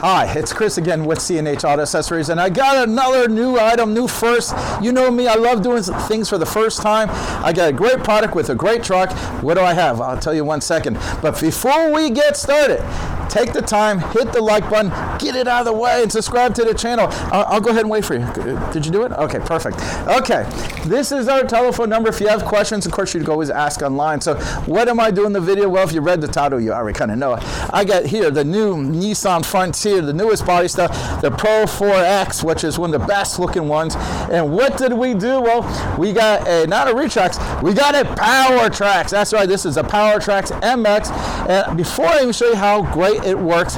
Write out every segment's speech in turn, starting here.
Hi, it's Chris again with C&H Auto Accessories, and I got another new item, new first. You know me, I love doing things for the first time. I got a great product with a great truck. What do I have? I'll tell you in 1 second. But before we get started, take the time, hit the like button, get it out of the way, and subscribe to the channel. I'll go ahead and wait for you. Did you do it? Okay, perfect. Okay, this is our telephone number. If you have questions, of course, you can always ask online. So what am I doing the video? Well, if you read the title, you already kind of know it. I got here the new Nissan Frontier, the newest body stuff, the Pro 4X, which is one of the best looking ones. And what did we do? Well, we got not a Retrax, we got a PowerTrax. That's right, this is a PowerTrax MX. And before I even show you how great it works,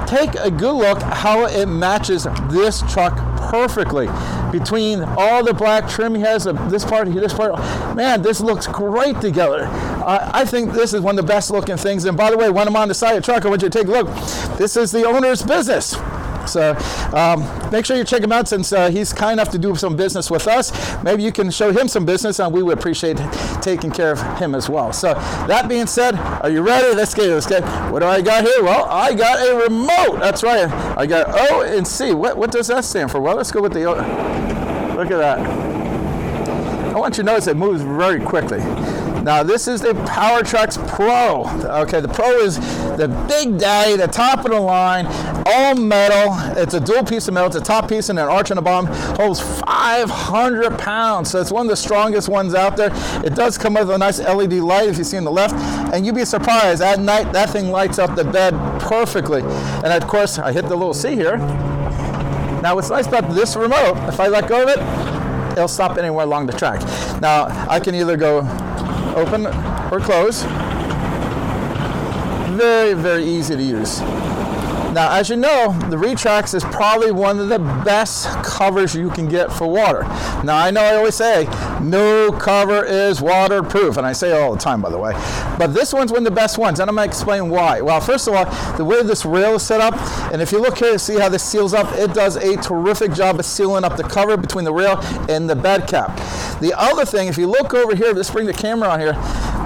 take a good look how it matches this truck perfectly. Between all the black trim he has, this part, man, this looks great together. I think this is one of the best looking things. And by the way, when I'm on the side of the truck, I want you to take a look. This is the owner's business. So make sure you check him out, since he's kind enough to do some business with us. Maybe you can show him some business, and we would appreciate taking care of him as well. So that being said, are you ready? Let's get it. What do I got here? Well, I got a remote. That's right. I got O and C. What does that stand for? Well, let's go with the O. Look at that. I want you to notice it moves very quickly. Now, this is the PowertraxPro. Okay, the Pro is the big daddy, the top of the line, all metal. It's a dual piece of metal. It's a top piece and an arch on the bottom. Holds 500 pounds, so it's one of the strongest ones out there. It does come with a nice LED light, if you see on the left, and you'd be surprised. At night, that thing lights up the bed perfectly. And of course, I hit the little C here. Now, what's nice about this remote, if I let go of it, it'll stop anywhere along the track. Now, I can either go open or close. Very, very easy to use. Now, as you know, the Retrax is probably one of the best covers you can get for water. Now, I know I always say, no cover is waterproof, and I say it all the time, by the way. But this one's one of the best ones, and I'm going to explain why. Well, first of all, the way this rail is set up, and if you look here to see how this seals up, it does a terrific job of sealing up the cover between the rail and the bed cap. The other thing, if you look over here, let's bring the camera on here.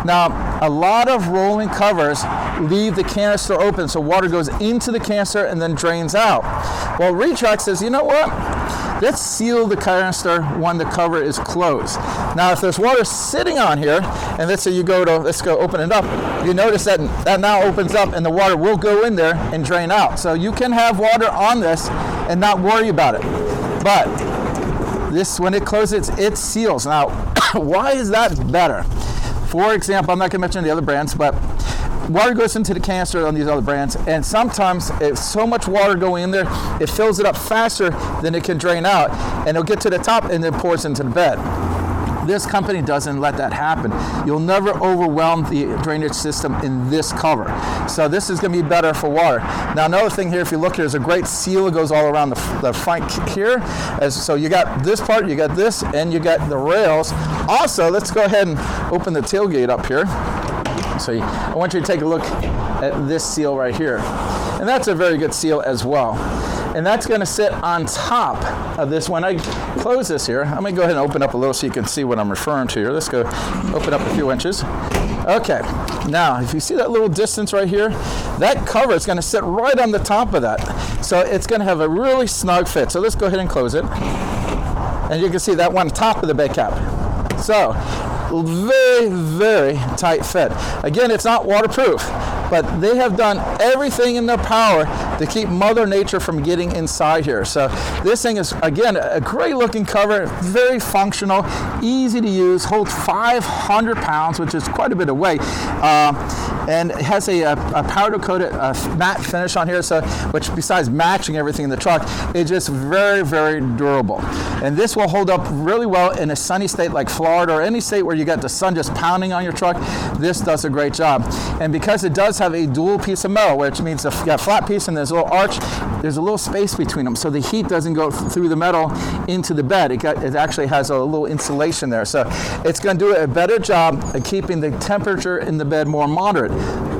Now, a lot of rolling covers leave the canister open, so water goes into the canister and then drains out. Well, Retrax says, you know what? Let's seal the canister when the cover is closed. Now, if there's water sitting on here, and let's say you let's go open it up, you notice that now opens up and the water will go in there and drain out. So you can have water on this and not worry about it. But this, when it closes, it seals. Now, why is that better? For example, I'm not going to mention the other brands, but water goes into the canister on these other brands, and sometimes if so much water going in there, it fills it up faster than it can drain out, and it'll get to the top and then pours into the bed. This company doesn't let that happen. You'll never overwhelm the drainage system in this cover. So this is going to be better for water. Now, another thing here, if you look here, there's a great seal that goes all around the front here. So you got this part, you got this, and you got the rails. Also, let's go ahead and open the tailgate up here. So I want you to take a look at this seal right here. And that's a very good seal as well. And that's going to sit on top of this. When I close this here, I'm going to go ahead and open up a little so you can see what I'm referring to here. Let's go open up a few inches. Okay, now if you see that little distance right here, that cover is going to sit right on the top of that. So it's going to have a really snug fit. So let's go ahead and close it. And you can see that one top of the bed cap. So very, very tight fit. Again, it's not waterproof, but they have done everything in their power to keep Mother Nature from getting inside here. So this thing is, again, a great looking cover, very functional, easy to use, holds 500 pounds, which is quite a bit of weight. And it has a powder coated matte finish on here, so which besides matching everything in the truck, it's just very, very durable. And this will hold up really well in a sunny state like Florida or any state where you got the sun just pounding on your truck. This does a great job. And because it does have a dual piece of metal, which means you got a flat piece and there's a little arch, there's a little space between them, so the heat doesn't go through the metal into the bed. It actually has a little insulation there, so it's going to do a better job of keeping the temperature in the bed more moderate.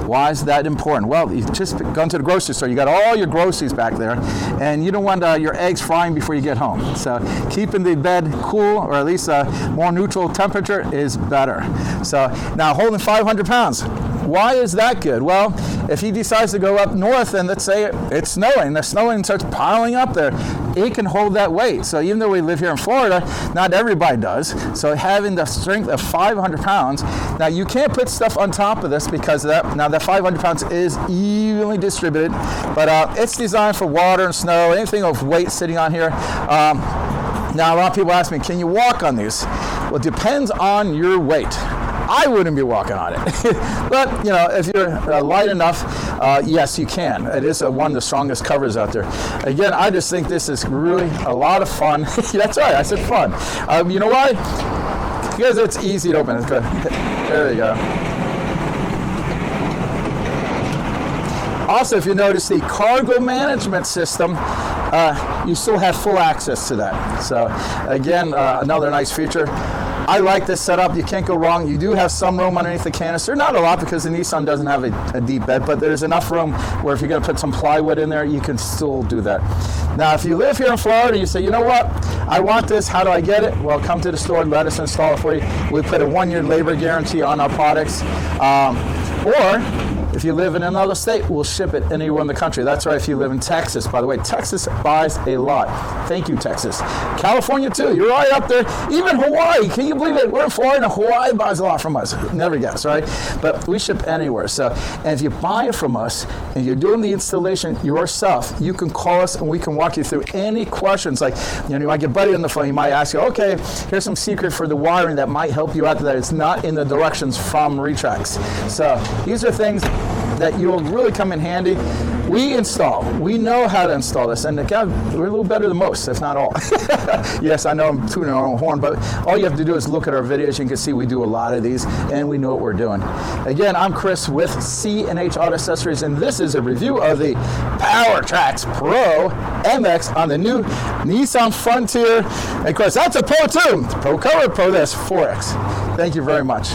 Why is that important? Well, you just gone to the grocery store, you got all your groceries back there, and you don't want your eggs frying before you get home. So keeping the bed cool, or at least a more neutral temperature, is better. So now, holding 500 pounds, Why is that good? Well, if he decides to go up north and let's say it's snowing, the snowing starts piling up there, it can hold that weight. So even though we live here in Florida, not everybody does. So having the strength of 500 pounds, now you can't put stuff on top of this because of that. Now that 500 pounds is evenly distributed, but it's designed for water and snow, anything of weight sitting on here. Now a lot of people ask me, can you walk on these? Well, it depends on your weight. I wouldn't be walking on it. But, you know, if you're light enough, yes, you can. It is one of the strongest covers out there. Again, I just think this is really a lot of fun. That's right, I said fun. You know why? Because it's easy to open. It's good. There you go. Also, if you notice the cargo management system, you still have full access to that. So, again, another nice feature. I like this setup. You can't go wrong. You do have some room underneath the canister. Not a lot because the Nissan doesn't have a deep bed, but there's enough room where if you're going to put some plywood in there, you can still do that. Now, if you live here in Florida and you say, you know what, I want this, how do I get it? Well, come to the store and let us install it for you. We put a 1-year labor guarantee on our products. Or if you live in another state, we'll ship it anywhere in the country. That's right, if you live in Texas. By the way, Texas buys a lot. Thank you, Texas. California, too. You're right up there. Even Hawaii. Can you believe it? We're in Florida. Hawaii buys a lot from us. Never guess, right? But we ship anywhere. So, and if you buy it from us and you're doing the installation yourself, you can call us and we can walk you through any questions. Like, you know, you might get Buddy on the phone. You might ask you, okay, here's some secret for the wiring that might help you out that it's not in the directions from Retrax. So these are things that you'll really come in handy. We install. We know how to install this, and again, we're a little better than most, if not all. Yes, I know I'm tooting our own horn, but all you have to do is look at our videos. You can see we do a lot of these, and we know what we're doing. Again, I'm Chris with C&H Auto Accessories, and this is a review of the PowertraxPro MX on the new Nissan Frontier. And of course, that's a Pro too. Pro cover, Pro this, 4X. Thank you very much.